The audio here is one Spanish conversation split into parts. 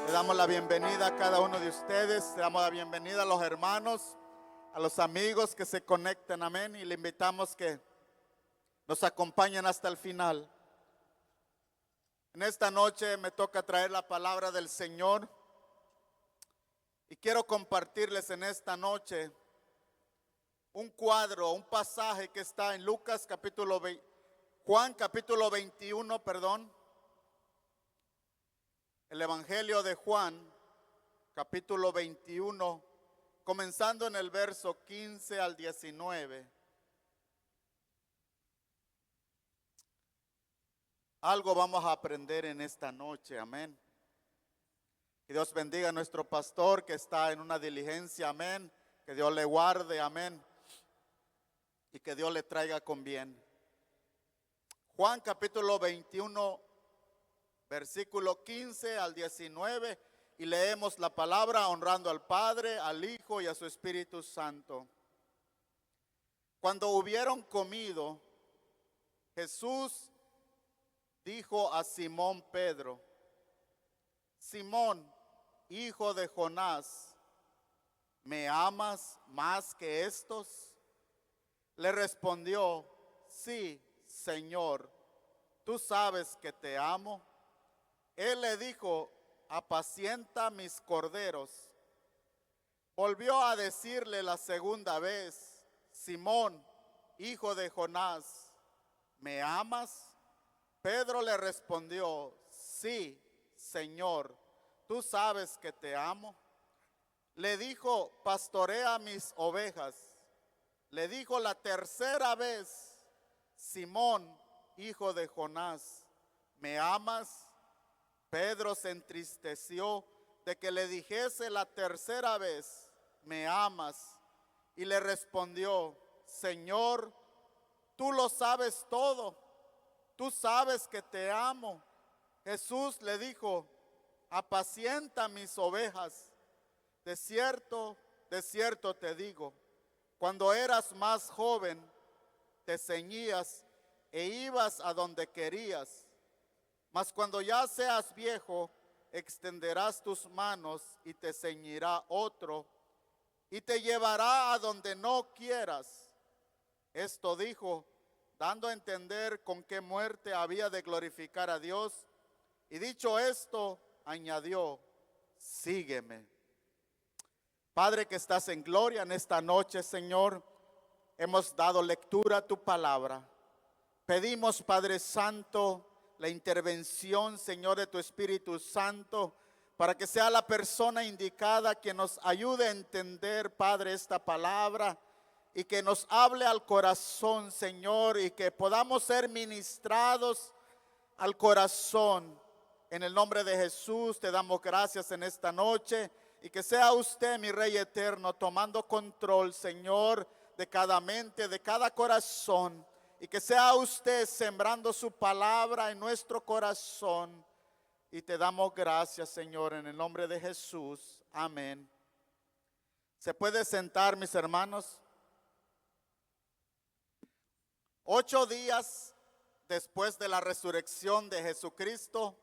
Le damos la bienvenida a cada uno de ustedes. Le damos la bienvenida a los hermanos, a los amigos que se conecten, amén. Y le invitamos que nos acompañen hasta el final. En esta noche me toca traer la palabra del Señor. Y quiero compartirles en esta noche un cuadro, un pasaje que está en Juan capítulo 21, el Evangelio de Juan, capítulo 21, comenzando en el verso 15 al 19. Algo vamos a aprender en esta noche, amén. Que Dios bendiga a nuestro pastor que está en una diligencia, amén. Que Dios le guarde, amén. Y que Dios le traiga con bien. Juan capítulo 21, versículo 15 al 19, y leemos la palabra honrando al Padre, al Hijo y a su Espíritu Santo. Cuando hubieron comido, Jesús dijo a Simón Pedro: Simón, hijo de Jonás, ¿me amas más que estos? Le respondió: sí, Señor, tú sabes que te amo. Él le dijo: apacienta mis corderos. Volvió a decirle la segunda vez: Simón, hijo de Jonás, ¿me amas? Pedro le respondió: sí, Señor, tú sabes que te amo. Le dijo: pastorea mis ovejas. Le dijo la tercera vez: Simón, hijo de Jonás, ¿me amas? Pedro se entristeció de que le dijese la tercera vez: ¿me amas? Y le respondió: Señor, tú lo sabes todo, tú sabes que te amo. Jesús le dijo: apacienta mis ovejas. De cierto te digo, cuando eras más joven, te ceñías e ibas a donde querías. Mas cuando ya seas viejo, extenderás tus manos y te ceñirá otro y te llevará a donde no quieras. Esto dijo, dando a entender con qué muerte había de glorificar a Dios. Y dicho esto, añadió: sígueme. Padre que estás en gloria, en esta noche, Señor, hemos dado lectura a tu palabra. Pedimos, Padre Santo, la intervención, Señor, de tu Espíritu Santo, para que sea la persona indicada que nos ayude a entender, Padre, esta palabra y que nos hable al corazón, Señor, y que podamos ser ministrados al corazón. En el nombre de Jesús te damos gracias en esta noche, y que sea usted, mi Rey eterno, tomando control, Señor, de cada mente, de cada corazón. Y que sea usted sembrando su palabra en nuestro corazón. Y te damos gracias, Señor, en el nombre de Jesús. Amén. ¿Se puede sentar, mis hermanos? 8 días después de la resurrección de Jesucristo,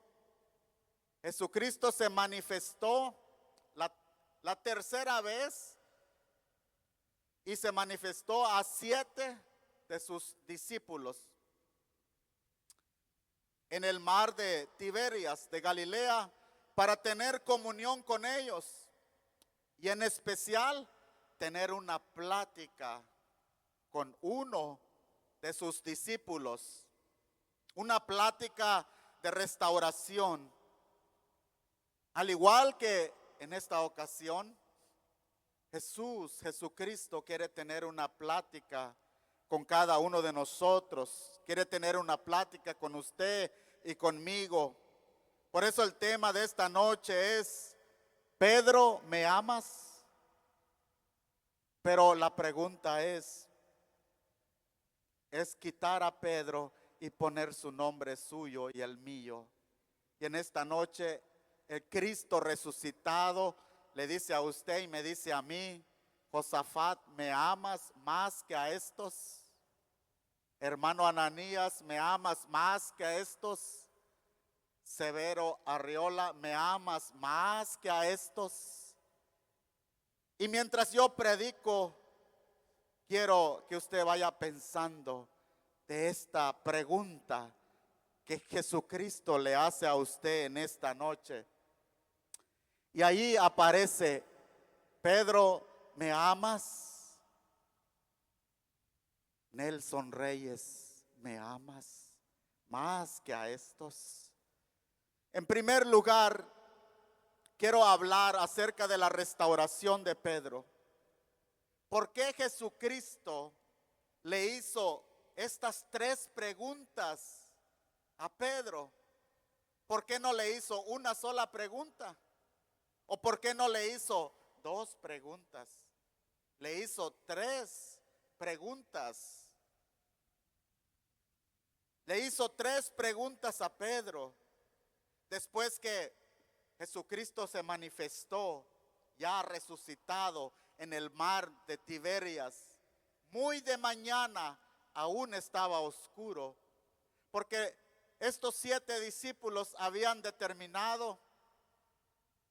Jesucristo se manifestó la tercera vez, y se manifestó a 7 de sus discípulos en el mar de Tiberias de Galilea, para tener comunión con ellos y en especial tener una plática con uno de sus discípulos, una plática de restauración. Al igual que en esta ocasión, Jesucristo quiere tener una plática con cada uno de nosotros. Quiere tener una plática con usted y conmigo. Por eso el tema de esta noche es: Pedro, ¿me amas? Pero la pregunta es quitar a Pedro y poner su nombre suyo y el mío. Y en esta noche el Cristo resucitado le dice a usted y me dice a mí: Josafat, ¿me amas más que a estos? Hermano Ananías, ¿me amas más que a estos? Severo Arriola, ¿me amas más que a estos? Y mientras yo predico, quiero que usted vaya pensando de esta pregunta que Jesucristo le hace a usted en esta noche. Y ahí aparece: Pedro, ¿me amas? Nelson Reyes, ¿me amas más que a estos? En primer lugar, quiero hablar acerca de la restauración de Pedro. ¿Por qué Jesucristo le hizo estas tres preguntas a Pedro? ¿Por qué no le hizo una sola pregunta? ¿O por qué no le hizo dos preguntas? Le hizo tres preguntas. Le hizo tres preguntas a Pedro después que Jesucristo se manifestó ya resucitado en el mar de Tiberias. Muy de mañana, aún estaba oscuro, porque estos 7 discípulos habían determinado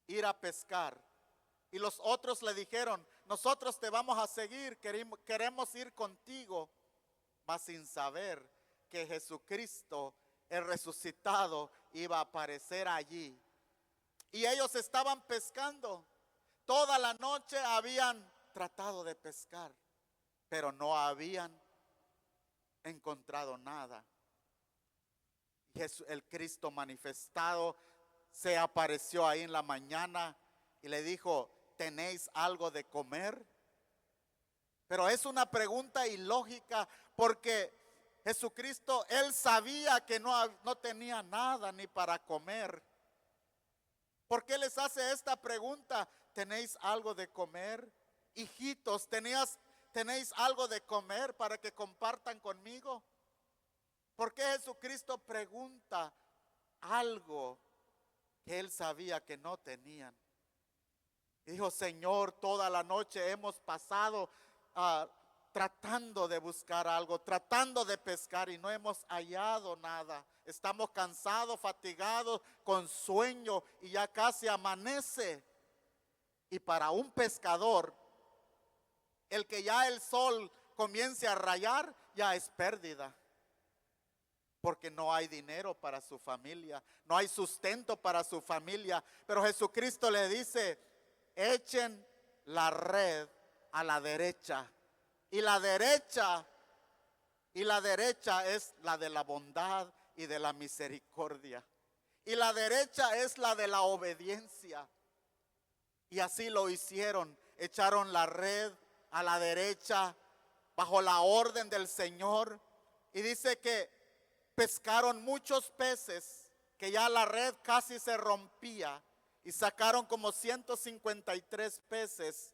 ir a pescar. Y los otros le dijeron: nosotros te vamos a seguir, queremos ir contigo, mas sin saber que Jesucristo, el resucitado, iba a aparecer allí. Y ellos estaban pescando. Toda la noche habían tratado de pescar, pero no habían encontrado nada. El Cristo manifestado se apareció ahí en la mañana y le dijo: ¿tenéis algo de comer? Pero es una pregunta ilógica, porque Jesucristo, él sabía que no tenía nada ni para comer. ¿Por qué les hace esta pregunta? ¿Tenéis algo de comer? Hijitos, ¿tenéis algo de comer para que compartan conmigo? ¿Por qué Jesucristo pregunta algo que él sabía que no tenían? Dijo: Señor, toda la noche hemos pasado tratando de buscar algo, tratando de pescar, y no hemos hallado nada. Estamos cansados, fatigados, con sueño, y ya casi amanece. Y para un pescador, el que ya el sol comience a rayar, ya es pérdida, porque no hay dinero para su familia, no hay sustento para su familia. Pero Jesucristo le dice: echen la red a la derecha. Y la derecha es la de la bondad y de la misericordia. Y la derecha es la de la obediencia. Y así lo hicieron. Echaron la red a la derecha bajo la orden del Señor. Y dice que pescaron muchos peces, que ya la red casi se rompía. Y sacaron como 153 peces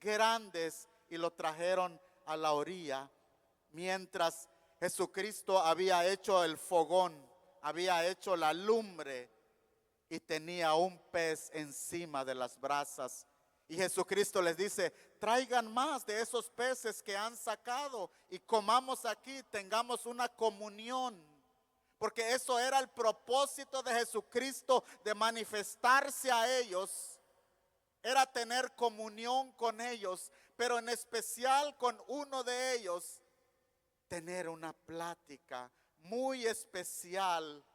grandes y lo trajeron a la orilla, mientras Jesucristo había hecho el fogón, había hecho la lumbre, y tenía un pez encima de las brasas. Y Jesucristo les dice: traigan más de esos peces que han sacado y comamos aquí, tengamos una comunión. Porque eso era el propósito de Jesucristo, de manifestarse a ellos. Era tener comunión con ellos, pero en especial con uno de ellos, tener una plática muy especial.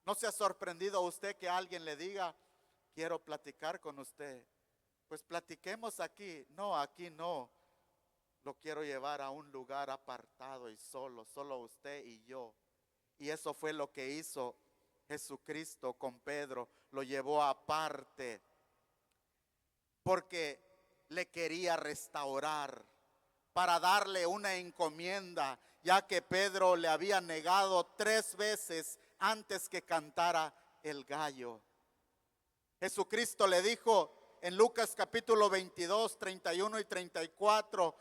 ¿No se ha sorprendido usted que alguien le diga: quiero platicar con usted? Pues platiquemos aquí. No, aquí no. Lo quiero llevar a un lugar apartado y solo usted y yo. Y eso fue lo que hizo Jesucristo con Pedro. Lo llevó aparte, porque le quería restaurar, para darle una encomienda, ya que Pedro le había negado 3 veces antes que cantara el gallo. Jesucristo le dijo en Lucas capítulo 22, 31 y 34,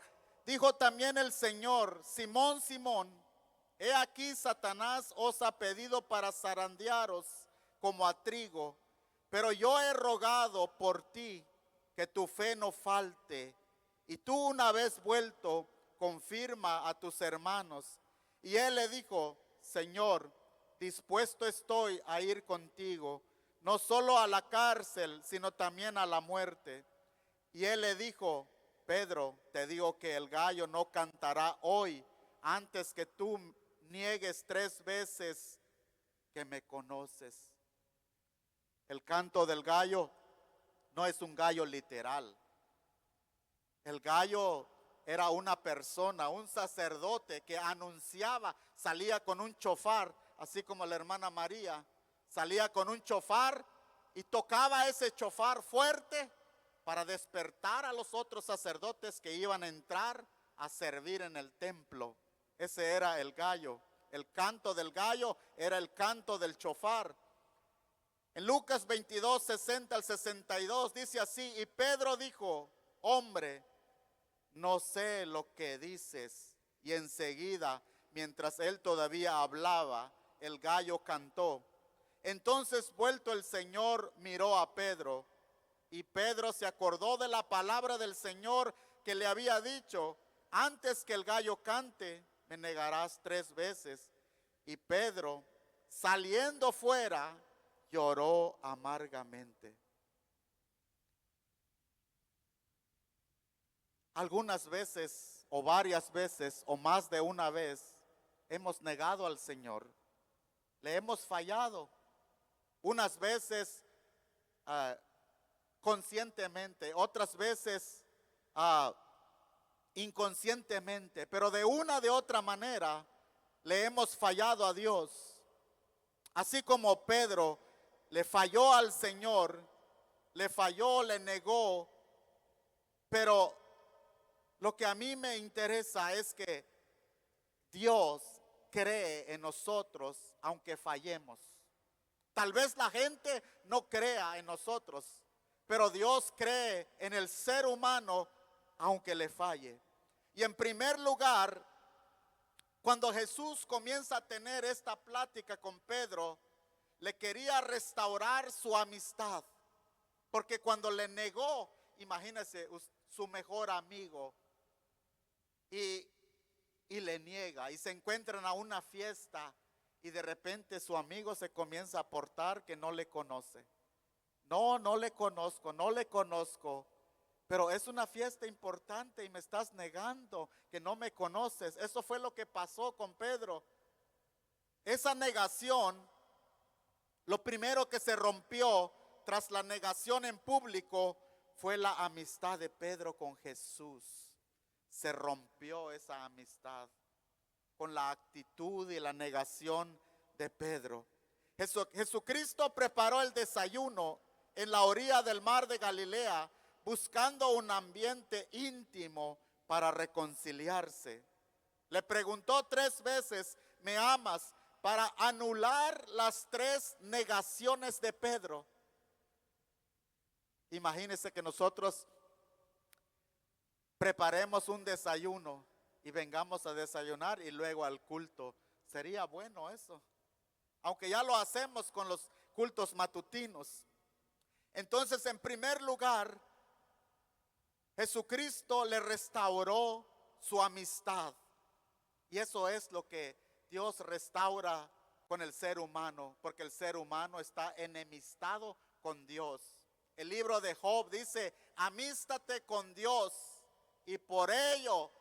dijo también el Señor: Simón, Simón, he aquí Satanás os ha pedido para zarandearos como a trigo, pero yo he rogado por ti que tu fe no falte, y tú, una vez vuelto, confirma a tus hermanos. Y él le dijo: Señor, dispuesto estoy a ir contigo, no solo a la cárcel, sino también a la muerte. Y él le dijo: Pedro, te digo que el gallo no cantará hoy antes que tú niegues 3 veces que me conoces. El canto del gallo no es un gallo literal. El gallo era una persona, un sacerdote que anunciaba, salía con un chofar, así como la hermana María, salía con un chofar y tocaba ese chofar fuerte para despertar a los otros sacerdotes que iban a entrar a servir en el templo. Ese era el gallo. El canto del gallo era el canto del chofar. En Lucas 22, 60 al 62 dice así: y Pedro dijo: hombre, no sé lo que dices. Y enseguida, mientras él todavía hablaba, el gallo cantó. Entonces, vuelto el Señor, miró a Pedro, y Pedro se acordó de la palabra del Señor que le había dicho: antes que el gallo cante, me negarás 3 veces. Y Pedro, saliendo fuera, lloró amargamente. Algunas veces, o varias veces, o más de una vez, hemos negado al Señor. Le hemos fallado. Unas veces conscientemente, otras veces inconscientemente, pero de una de otra manera le hemos fallado a Dios. Así como Pedro le falló al Señor, le falló, le negó, pero lo que a mí me interesa es que Dios cree en nosotros aunque fallemos. Tal vez la gente no crea en nosotros, pero Dios cree en el ser humano aunque le falle. Y en primer lugar, cuando Jesús comienza a tener esta plática con Pedro, le quería restaurar su amistad. Porque cuando le negó, imagínese, su mejor amigo, y le niega, y se encuentran a una fiesta, y de repente su amigo se comienza a portar que no le conoce. No, no le conozco, no le conozco, pero es una fiesta importante y me estás negando que no me conoces. Eso fue lo que pasó con Pedro. Esa negación, lo primero que se rompió tras la negación en público fue la amistad de Pedro con Jesús. Se rompió esa amistad con la actitud y la negación de Pedro. Jesucristo preparó el desayuno en la orilla del mar de Galilea, buscando un ambiente íntimo para reconciliarse. Le preguntó 3 veces: ¿me amas?, para anular las 3 negaciones de Pedro. Imagínense que nosotros preparemos un desayuno y vengamos a desayunar y luego al culto. Sería bueno eso, aunque ya lo hacemos con los cultos matutinos. Entonces, en primer lugar, Jesucristo le restauró su amistad. Y eso es lo que Dios restaura con el ser humano, porque el ser humano está enemistado con Dios. El libro de Job dice: amístate con Dios y por ello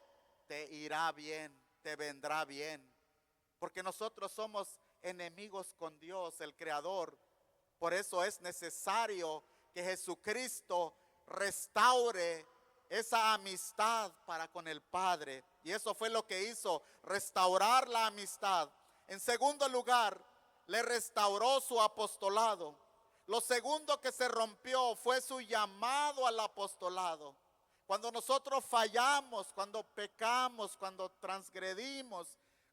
te irá bien, te vendrá bien. Porque nosotros somos enemigos con Dios, el Creador. Por eso es necesario que Jesucristo restaure esa amistad para con el Padre. Y eso fue lo que hizo, restaurar la amistad. En segundo lugar, le restauró su apostolado. Lo segundo que se rompió fue su llamado al apostolado. Cuando nosotros fallamos, cuando pecamos, cuando transgredimos,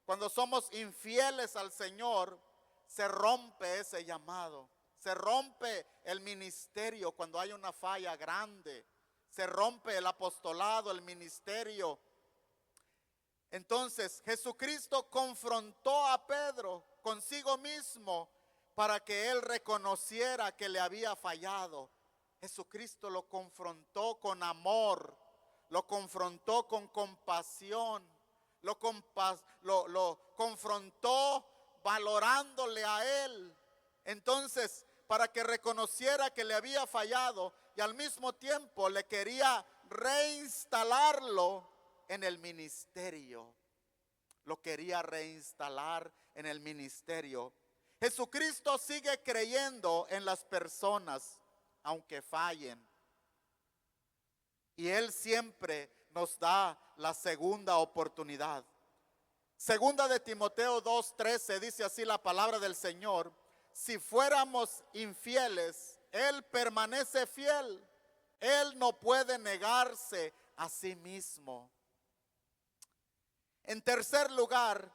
cuando somos infieles al Señor, se rompe ese llamado. Se rompe el ministerio cuando hay una falla grande. Se rompe el apostolado, el ministerio. Entonces Jesucristo confrontó a Pedro consigo mismo para que él reconociera que le había fallado. Jesucristo lo confrontó con amor, lo confrontó con compasión, lo confrontó valorándole a él. Entonces, para que reconociera que le había fallado y al mismo tiempo le quería reinstalarlo en el ministerio. Lo quería reinstalar en el ministerio. Jesucristo sigue creyendo en las personas, aunque fallen. Y Él siempre nos da la segunda oportunidad. Segunda de Timoteo 2:13 dice así la palabra del Señor: si fuéramos infieles, Él permanece fiel. Él no puede negarse a sí mismo. En tercer lugar,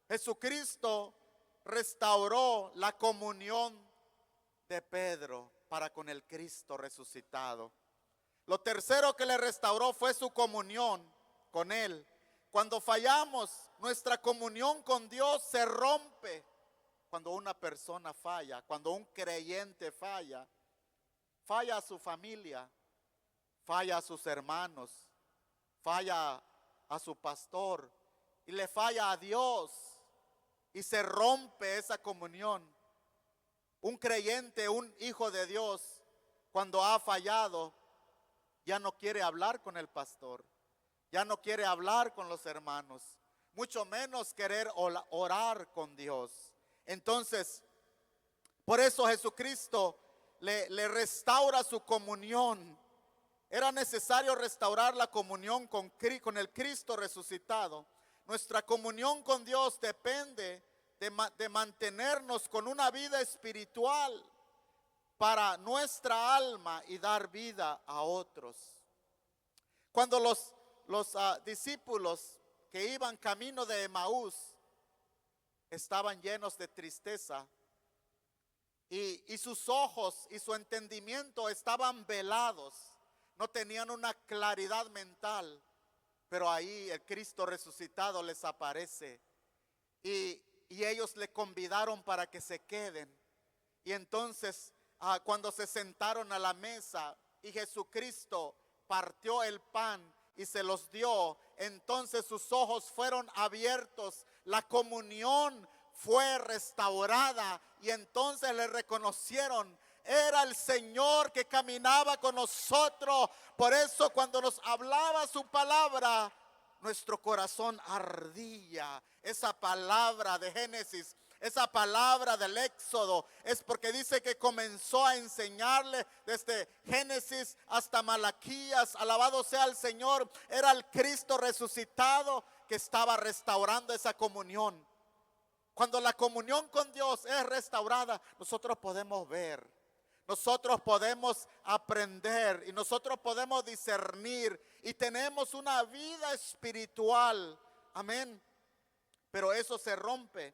Jesucristo restauró la comunión de Pedro para con el Cristo resucitado. Lo tercero que le restauró fue su comunión con Él. Cuando fallamos, nuestra comunión con Dios se rompe. Cuando una persona falla, cuando un creyente falla, falla a su familia, falla a sus hermanos, falla a su pastor y le falla a Dios y se rompe esa comunión. Un creyente, un hijo de Dios, cuando ha fallado, ya no quiere hablar con el pastor, ya no quiere hablar con los hermanos, mucho menos querer orar con Dios. Entonces, por eso Jesucristo le restaura su comunión. Era necesario restaurar la comunión con el Cristo resucitado. Nuestra comunión con Dios depende de mantenernos con una vida espiritual para nuestra alma y dar vida a otros. Cuando los discípulos que iban camino de Emaús estaban llenos de tristeza y sus ojos y su entendimiento estaban velados, no tenían una claridad mental, pero ahí el Cristo resucitado les aparece y ellos le convidaron para que se queden. Y entonces cuando se sentaron a la mesa y Jesucristo partió el pan y se los dio, entonces sus ojos fueron abiertos, la comunión fue restaurada y entonces le reconocieron. Era el Señor que caminaba con nosotros. Por eso cuando nos hablaba su palabra, nuestro corazón ardía. Esa palabra de Génesis, esa palabra del Éxodo, es porque dice que comenzó a enseñarle desde Génesis hasta Malaquías. Alabado sea el Señor. Era el Cristo resucitado que estaba restaurando esa comunión. Cuando la comunión con Dios es restaurada, nosotros podemos ver, nosotros podemos aprender y nosotros podemos discernir y tenemos una vida espiritual. Amén. Pero eso se rompe.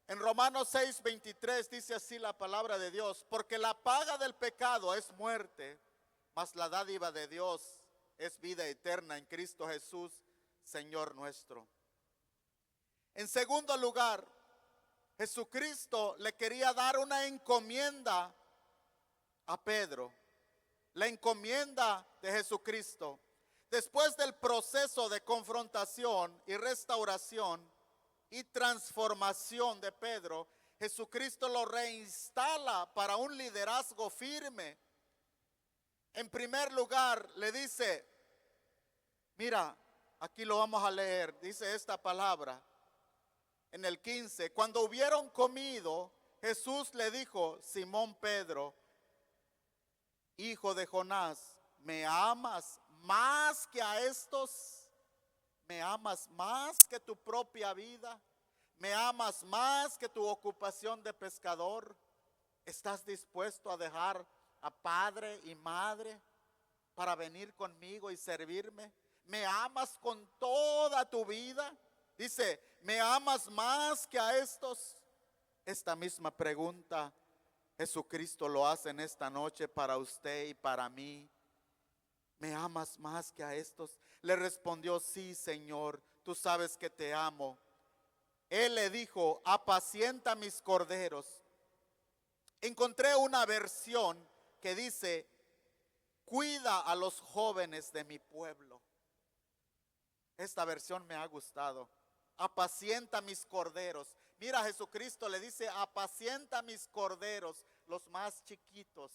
En Romanos 6:23 dice así la palabra de Dios: porque la paga del pecado es muerte, mas la dádiva de Dios es vida eterna en Cristo Jesús, Señor nuestro. En segundo lugar, Jesucristo le quería dar una encomienda a Pedro. La encomienda de Jesucristo. Después del proceso de confrontación y restauración y transformación de Pedro, Jesucristo lo reinstala para un liderazgo firme. En primer lugar, le dice, mira, aquí lo vamos a leer, dice esta palabra. En el 15, cuando hubieron comido, Jesús le dijo: Simón Pedro, hijo de Jonás, ¿me amas más que a estos? ¿Me amas más que tu propia vida? ¿Me amas más que tu ocupación de pescador? ¿Estás dispuesto a dejar a padre y madre para venir conmigo y servirme? ¿Me amas con toda tu vida? Dice, ¿me amas más que a estos? Esta misma pregunta Jesucristo lo hace en esta noche para usted y para mí. ¿Me amas más que a estos? Le respondió, sí, Señor, tú sabes que te amo. Él le dijo, apacienta mis corderos. Encontré una versión que dice, cuida a los jóvenes de mi pueblo. Esta versión me ha gustado. Apacienta mis corderos. Mira, Jesucristo le dice, apacienta mis corderos, los más chiquitos.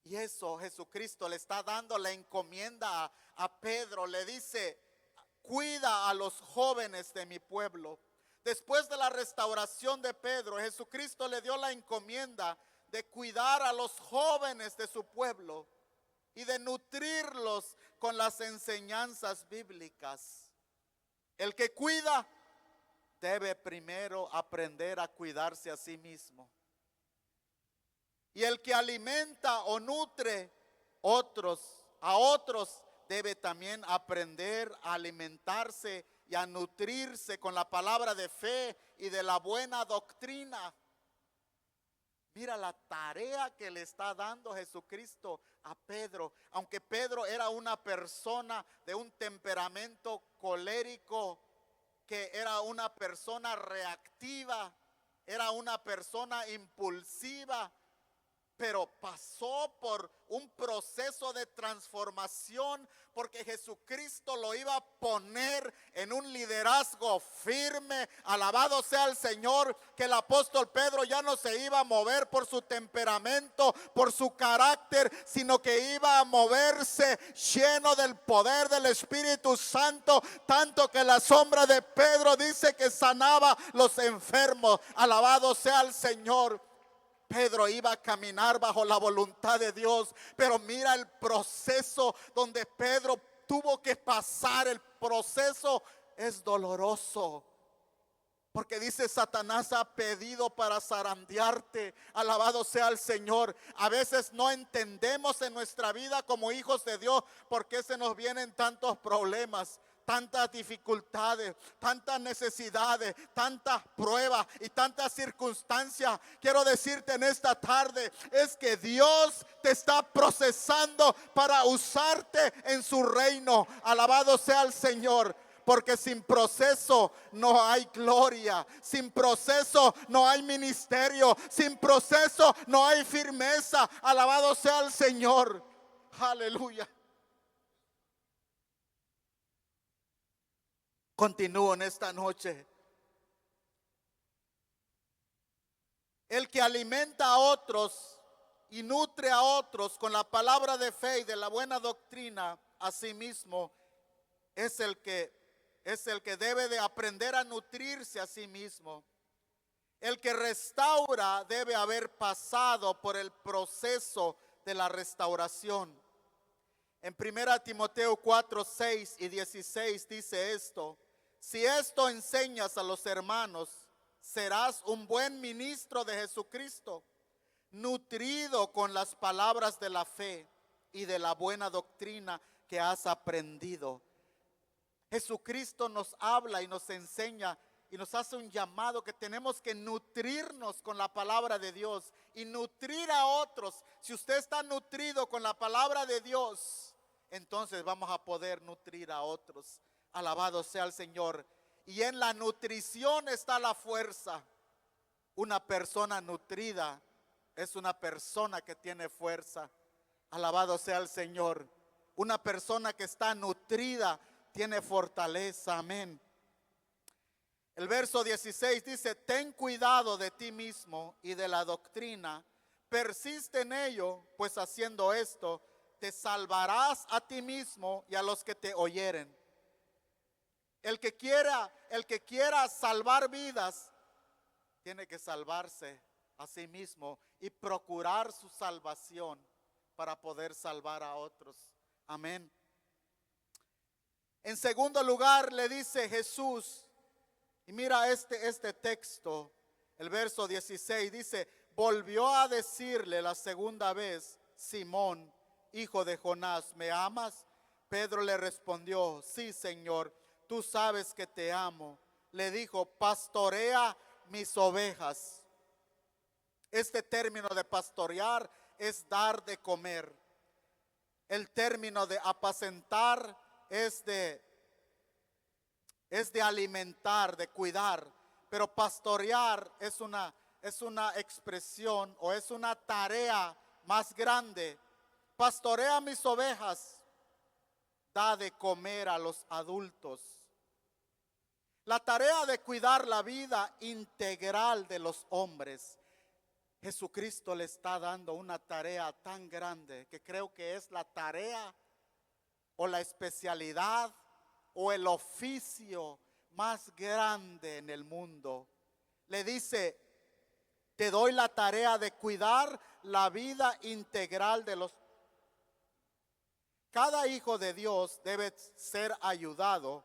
Y eso Jesucristo le está dando la encomienda a Pedro. Le dice, cuida a los jóvenes de mi pueblo. Después de la restauración de Pedro, Jesucristo le dio la encomienda de cuidar a los jóvenes de su pueblo y de nutrirlos con las enseñanzas bíblicas. El que cuida debe primero aprender a cuidarse a sí mismo. Y el que alimenta o nutre a otros debe también aprender a alimentarse y a nutrirse con la palabra de fe y de la buena doctrina. Mira la tarea que le está dando Jesucristo a Pedro. Aunque Pedro era una persona de un temperamento colérico, que era una persona reactiva, era una persona impulsiva, pero pasó por un proceso de transformación, porque Jesucristo lo iba a poner en un liderazgo firme. Alabado sea el Señor, que el apóstol Pedro ya no se iba a mover por su temperamento, por su carácter, sino que iba a moverse lleno del poder del Espíritu Santo, tanto que la sombra de Pedro dice que sanaba los enfermos. Alabado sea el Señor. Pedro iba a caminar bajo la voluntad de Dios, pero mira el proceso donde Pedro tuvo que pasar. El proceso es doloroso, porque dice, Satanás ha pedido para zarandearte. Alabado sea el Señor. A veces no entendemos en nuestra vida como hijos de Dios por qué se nos vienen tantos problemas, tantas dificultades, tantas necesidades, tantas pruebas y tantas circunstancias. Quiero decirte en esta tarde, es que Dios te está procesando para usarte en su reino. Alabado sea el Señor. Porque sin proceso no hay gloria, sin proceso no hay ministerio, sin proceso no hay firmeza. Alabado sea el Señor. Aleluya. Continúo en esta noche. El que alimenta a otros y nutre a otros con la palabra de fe y de la buena doctrina, asimismo es el que debe de aprender a nutrirse a sí mismo. El que restaura debe haber pasado por el proceso de la restauración. En 1 Timoteo 4, 6 y 16 dice esto: si esto enseñas a los hermanos, serás un buen ministro de Jesucristo, nutrido con las palabras de la fe y de la buena doctrina que has aprendido. Jesucristo nos habla y nos enseña y nos hace un llamado que tenemos que nutrirnos con la palabra de Dios y nutrir a otros. Si usted está nutrido con la palabra de Dios, entonces vamos a poder nutrir a otros. Alabado sea el Señor. Y en la nutrición está la fuerza. Una persona nutrida es una persona que tiene fuerza. Alabado sea el Señor. Una persona que está nutrida tiene fortaleza. Amén. El verso 16 dice: ten cuidado de ti mismo y de la doctrina, persiste en ello, pues haciendo esto te salvarás a ti mismo y a los que te oyeren. El que quiera salvar vidas tiene que salvarse a sí mismo y procurar su salvación para poder salvar a otros. Amén. En segundo lugar le dice Jesús, y mira este texto, el verso 16 dice: volvió a decirle la segunda vez: Simón, hijo de Jonás, ¿me amas? Pedro le respondió: sí, Señor, tú sabes que te amo. Le dijo: pastorea mis ovejas. Este término de pastorear es dar de comer. El término de apacentar es de alimentar, de cuidar. Pero pastorear es una expresión o es una tarea más grande. Pastorea mis ovejas, da de comer a los adultos. La tarea de cuidar la vida integral de los hombres. Jesucristo le está dando una tarea tan grande que creo que es la tarea o la especialidad o el oficio más grande en el mundo. Le dice, te doy la tarea de cuidar la vida integral de los. Cada hijo de Dios debe ser ayudado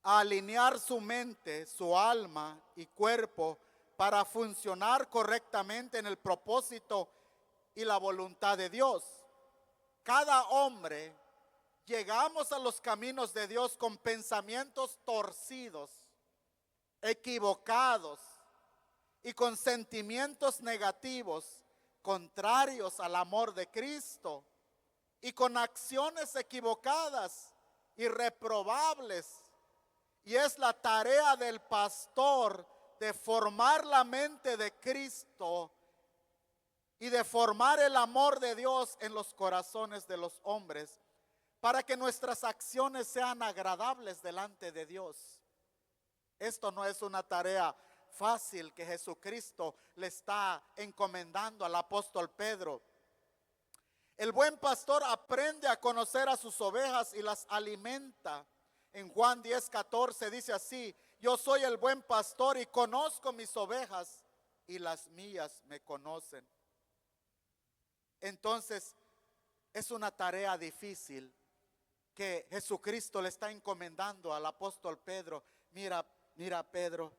a alinear su mente, su alma y cuerpo para funcionar correctamente en el propósito y la voluntad de Dios. Cada hombre llegamos a los caminos de Dios con pensamientos torcidos, equivocados y con sentimientos negativos, contrarios al amor de Cristo, y con acciones equivocadas y reprobables. Y es la tarea del pastor de formar la mente de Cristo y de formar el amor de Dios en los corazones de los hombres, para que nuestras acciones sean agradables delante de Dios. Esto no es una tarea fácil que Jesucristo le está encomendando al apóstol Pedro. El buen pastor aprende a conocer a sus ovejas y las alimenta. En Juan 10:14 dice así: yo soy el buen pastor y conozco mis ovejas y las mías me conocen. Entonces es una tarea difícil que Jesucristo le está encomendando al apóstol Pedro. Mira Pedro,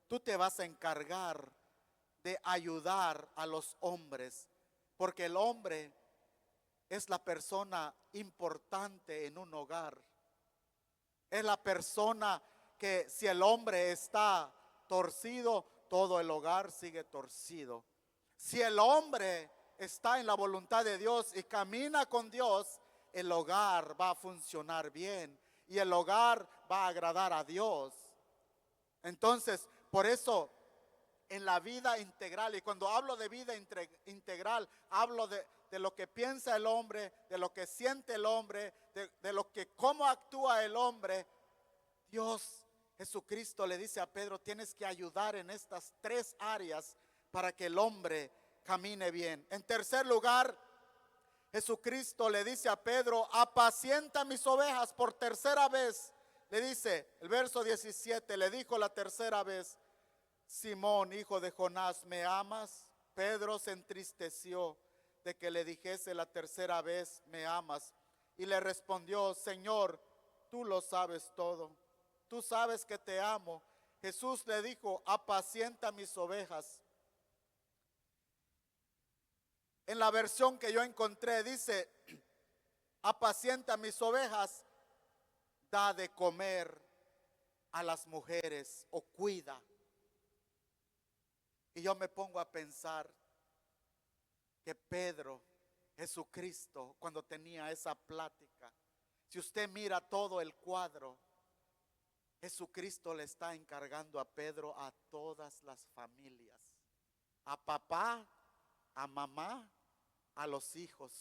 tú te vas a encargar de ayudar a los hombres, porque el hombre es la persona importante en un hogar. Es la persona que si el hombre está torcido, todo el hogar sigue torcido. Si el hombre está en la voluntad de Dios y camina con Dios, el hogar va a funcionar bien y el hogar va a agradar a Dios. Entonces, por eso en la vida integral, y cuando hablo de vida integral, hablo de lo que piensa el hombre, de lo que siente el hombre, de lo que cómo actúa el hombre. Dios, Jesucristo le dice a Pedro, tienes que ayudar en estas tres áreas para que el hombre camine bien. En tercer lugar, Jesucristo le dice a Pedro, apacienta mis ovejas. Por tercera vez le dice, el verso 17, le dijo la tercera vez: Simón, hijo de Jonás, ¿me amas? Pedro se entristeció de que le dijese la tercera vez, ¿me amas? Y le respondió, Señor, tú lo sabes todo, tú sabes que te amo. Jesús le dijo, apacienta mis ovejas. En la versión que yo encontré dice, apacienta mis ovejas, da de comer a las mujeres o cuida. Y yo me pongo a pensar que Pedro, Jesucristo, cuando tenía esa plática, si usted mira todo el cuadro, Jesucristo le está encargando a Pedro a todas las familias, a papá, a mamá, a los hijos.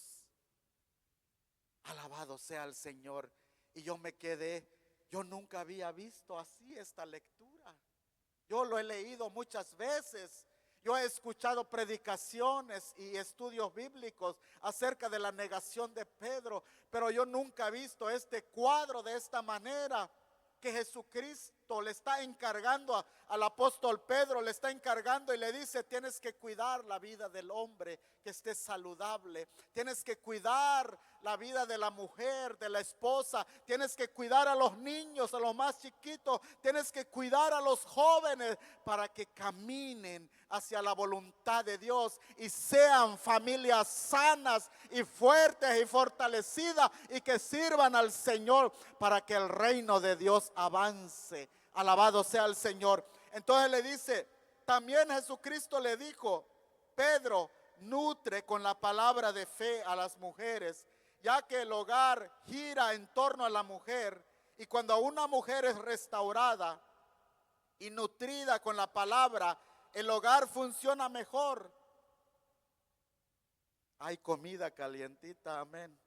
Alabado sea el Señor. Y yo me quedé, yo nunca había visto así esta lectura. Yo lo he leído muchas veces. Yo he escuchado predicaciones y estudios bíblicos acerca de la negación de Pedro, pero yo nunca he visto este cuadro de esta manera, que Jesucristo le está encargando al apóstol Pedro, le está encargando y le dice, tienes que cuidar la vida del hombre, que esté saludable, tienes que cuidar la vida de la mujer, de la esposa, tienes que cuidar a los niños, a los más chiquitos, tienes que cuidar a los jóvenes para que caminen hacia la voluntad de Dios y sean familias sanas y fuertes y fortalecidas y que sirvan al Señor para que el reino de Dios avance. Alabado sea el Señor. Entonces le dice, también Jesucristo le dijo, Pedro, nutre con la palabra de fe a las mujeres, ya que el hogar gira en torno a la mujer, y cuando una mujer es restaurada y nutrida con la palabra, el hogar funciona mejor. Hay comida calientita, amén.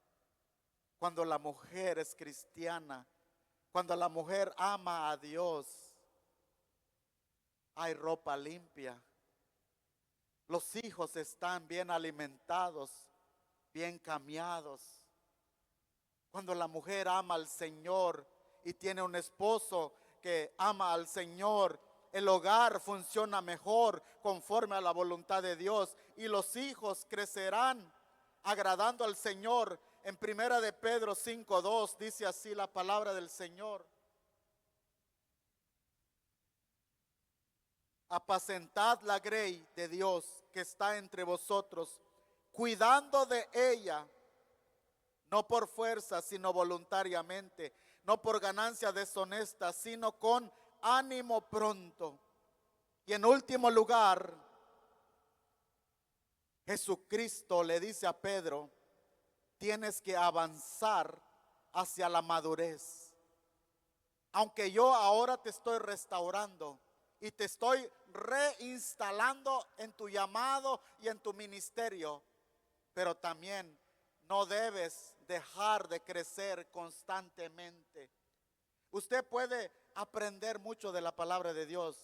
Cuando la mujer es cristiana, Cuando la mujer ama a Dios, hay ropa limpia. Los hijos están bien alimentados, bien cambiados. Cuando la mujer ama al Señor y tiene un esposo que ama al Señor, el hogar funciona mejor conforme a la voluntad de Dios y los hijos crecerán agradando al Señor. En primera de Pedro 5:2 dice así la palabra del Señor: apacentad la grey de Dios que está entre vosotros, cuidando de ella, no por fuerza, sino voluntariamente, no por ganancia deshonesta, sino con ánimo pronto. Y en último lugar, Jesucristo le dice a Pedro: tienes que avanzar hacia la madurez. Aunque yo ahora te estoy restaurando y te estoy reinstalando en tu llamado y en tu ministerio, pero también no debes dejar de crecer constantemente. Usted puede aprender mucho de la palabra de Dios,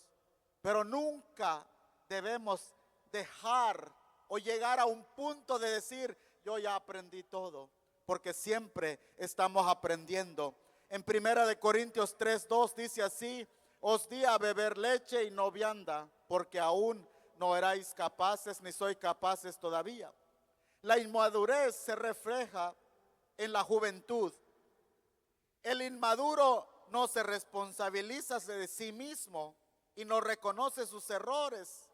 pero nunca debemos dejar o llegar a un punto de decir: yo ya aprendí todo, porque siempre estamos aprendiendo. En primera de Corintios 3:2 dice así: os di a beber leche y no vianda, porque aún no erais capaces, ni sois capaces todavía. La inmadurez se refleja en la juventud. El inmaduro no se responsabiliza de sí mismo y no reconoce sus errores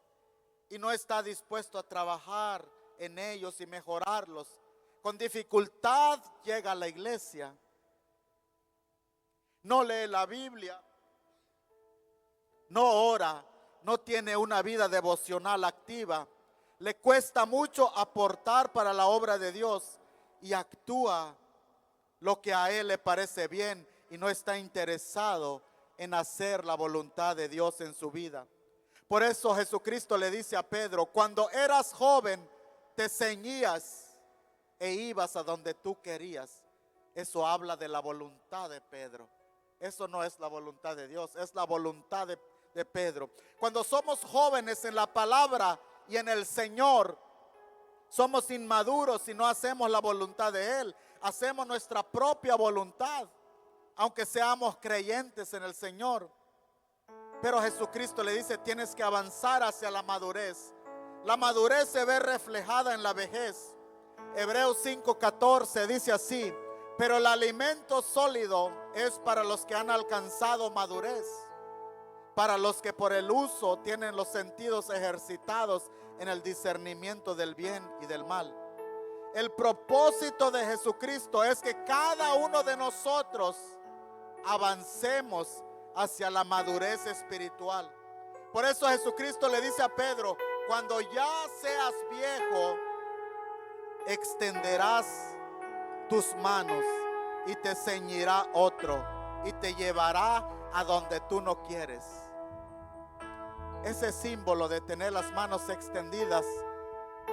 y no está dispuesto a trabajar en ellos y mejorarlos. Con dificultad llega a la iglesia, no lee la Biblia, no ora, no tiene una vida devocional activa, le cuesta mucho aportar para la obra de Dios y actúa lo que a él le parece bien y no está interesado en hacer la voluntad de Dios en su vida. Por eso Jesucristo le dice a Pedro: cuando eras joven te ceñías e ibas a donde tú querías. Eso habla de la voluntad de Pedro. Eso no es la voluntad de Dios, es la voluntad de Pedro. Cuando somos jóvenes en la palabra y en el Señor, somos inmaduros y no hacemos la voluntad de Él, hacemos nuestra propia voluntad, aunque seamos creyentes en el Señor. Pero Jesucristo le dice: tienes que avanzar hacia la madurez. La madurez se ve reflejada en la vejez. Hebreos 5:14 dice así: pero el alimento sólido es para los que han alcanzado madurez, para los que por el uso tienen los sentidos ejercitados en el discernimiento del bien y del mal. El propósito de Jesucristo es que cada uno de nosotros avancemos hacia la madurez espiritual. Por eso Jesucristo le dice a Pedro: cuando ya seas viejo, extenderás tus manos y te ceñirá otro y te llevará a donde tú no quieres. Ese símbolo de tener las manos extendidas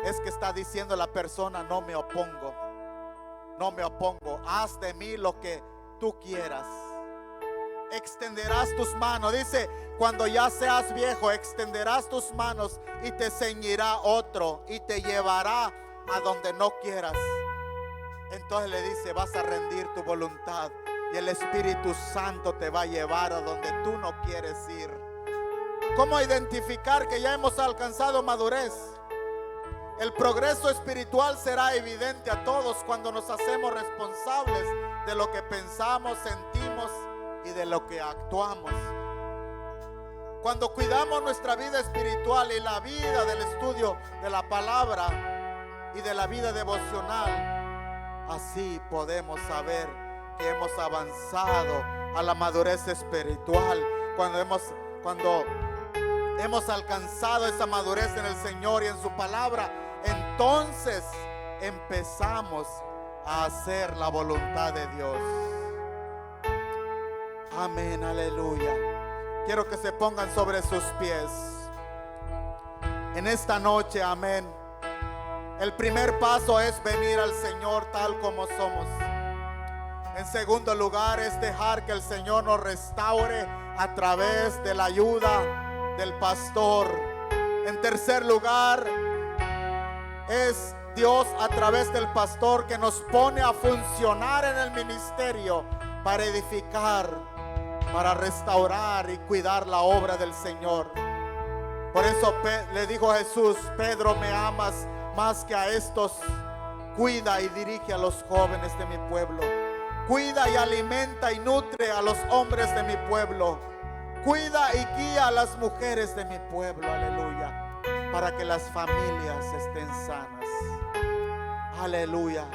es que está diciendo la persona: no me opongo, no me opongo, haz de mí lo que tú quieras. Extenderás tus manos, dice: cuando ya seas viejo, extenderás tus manos y te ceñirá otro y te llevará a donde no quieras. Entonces le dice: vas a rendir tu voluntad y el Espíritu Santo te va a llevar a donde tú no quieres ir. ¿Cómo identificar que ya hemos alcanzado madurez? El progreso espiritual será evidente a todos cuando nos hacemos responsables de lo que pensamos, sentimos y de lo que actuamos. Cuando cuidamos nuestra vida espiritual y la vida del estudio de la palabra y de la vida devocional, así podemos saber que hemos avanzado a la madurez espiritual. Cuando hemos alcanzado esa madurez en el Señor y en su palabra, entonces empezamos a hacer la voluntad de Dios. Amén, aleluya. Quiero que se pongan sobre sus pies en esta noche. Amén. El primer paso es venir al Señor tal como somos. En segundo lugar, es dejar que el Señor nos restaure a través de la ayuda del pastor. En tercer lugar, es Dios a través del pastor que nos pone a funcionar en el ministerio para edificar, para restaurar y cuidar la obra del Señor. Por eso le dijo Jesús: Pedro, ¿me amas más que a estos? Cuida y dirige a los jóvenes de mi pueblo. Cuida y alimenta y nutre a los hombres de mi pueblo. Cuida y guía a las mujeres de mi pueblo. Aleluya. Para que las familias estén sanas. Aleluya.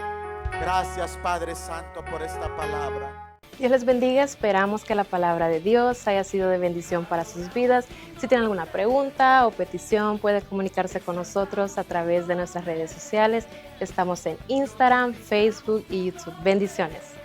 Gracias, Padre Santo, por esta palabra. Dios les bendiga, esperamos que la palabra de Dios haya sido de bendición para sus vidas. Si tienen alguna pregunta o petición, puede comunicarse con nosotros a través de nuestras redes sociales. Estamos en Instagram, Facebook y YouTube. Bendiciones.